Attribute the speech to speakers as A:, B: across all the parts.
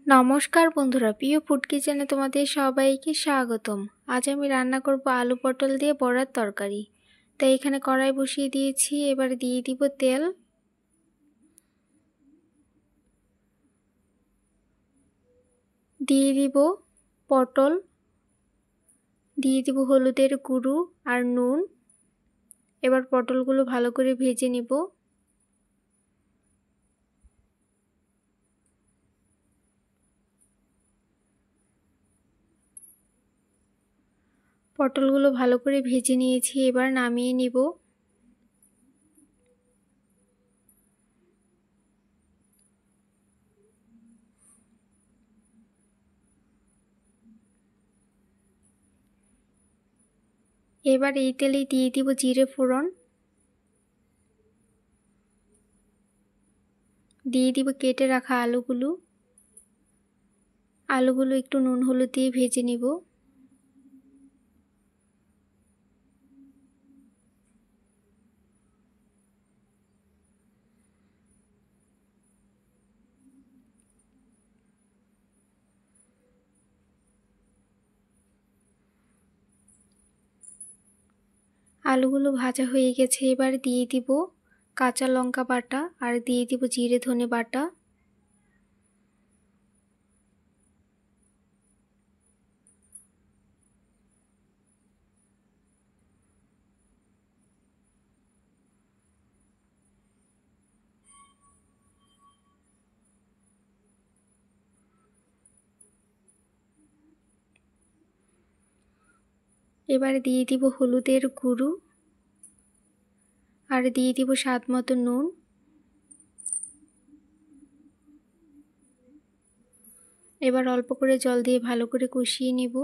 A: নমস্কার বন্ধুরা, প্রিয় ফুড কিচেনে তোমাদের সবাইকে স্বাগতম। আজ আমি রান্না করব আলু পটল দিয়ে বড়ার তরকারি। তাই এখানে কড়াই বসিয়ে দিয়েছি। এবার দিয়ে দিব তেল, দিয়ে দিব পটল, দিয়ে দিব হলুদের গুঁড়ো আর নুন। এবার পটলগুলো ভালো করে ভেজে নিব। পটলগুলো ভালো করে ভেজে নিয়েছি, এবার নামিয়ে নিব। এবার এই তেলেই দিয়ে দিব জিরে ফোড়ন, দিয়ে দিব কেটে রাখা আলুগুলো একটু নুন হলুদ দিয়ে ভেজে নিব। আলুগুলো ভাজা হয়ে গেছে, এবার দিয়ে দিব কাঁচা লঙ্কা বাটা আর দিয়ে দিব জিরে ধনে বাটা। এবার দিয়ে দিব হলুদের গুঁড়ো আর দিয়ে দিব স্বাদ মতো নুন। এবার অল্প করে জল দিয়ে ভালো করে কষিয়ে নিব।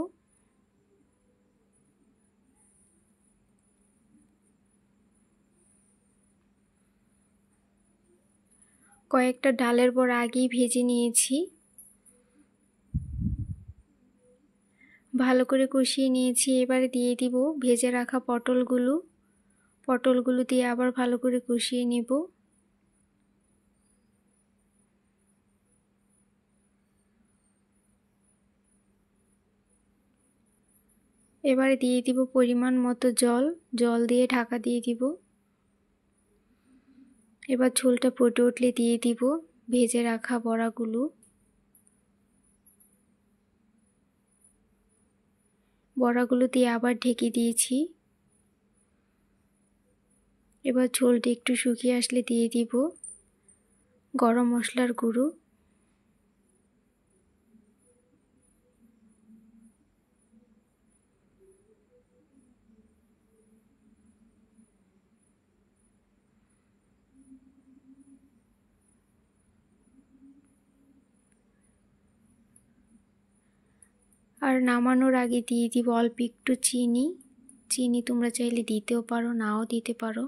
A: কয়েকটা ডালের বড়া আগেই ভেজে নিয়েছি, ভালো করে কষিয়ে নিয়েছি। এবার দিয়ে দিব ভেজে রাখা পটলগুলো দিয়ে আবার ভালো করে কষিয়ে নিব। এবার দিয়ে দিব পরিমাণ মতো জল দিয়ে ঢাকা দিয়ে দিব। এবার ঝোলটা ফুটে উঠলে দিয়ে দিব ভেজে রাখা বড়াগুলো দিয়ে আবার ঢেকে দিয়েছি। এবার ঝোলটা একটু শুকিয়ে আসলে দিয়ে দিব গরম মশলার গুঁড়ো, আর নামানোর আগে দিয়ে দিব অল্প একটু চিনি তোমরা চাইলে দিতেও পারো, নাও দিতে পারো।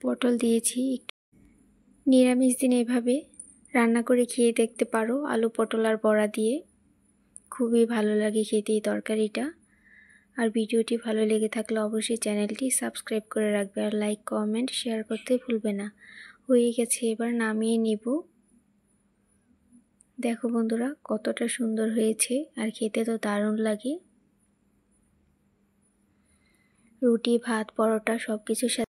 A: পটল দিয়েছি। নিরামিষ দিন এভাবে রান্না করে খেয়ে দেখতে পারো আলু পটল আর বড়া দিয়ে, খুবই ভালো লাগে খেতে এই তরকারিটা। আর ভিডিওটি ভালো লেগে থাকলে অবশ্যই চ্যানেলটি সাবস্ক্রাইব করে রাখবে আর লাইক কমেন্ট শেয়ার করতে ভুলবে না। হয়ে গেছে, এবার নামিয়ে নিব। দেখো বন্ধুরা কতটা সুন্দর হয়েছে আর খেতে তো দারুণ লাগে। রুটি ভাত পরোটা সব কিছুর সাথে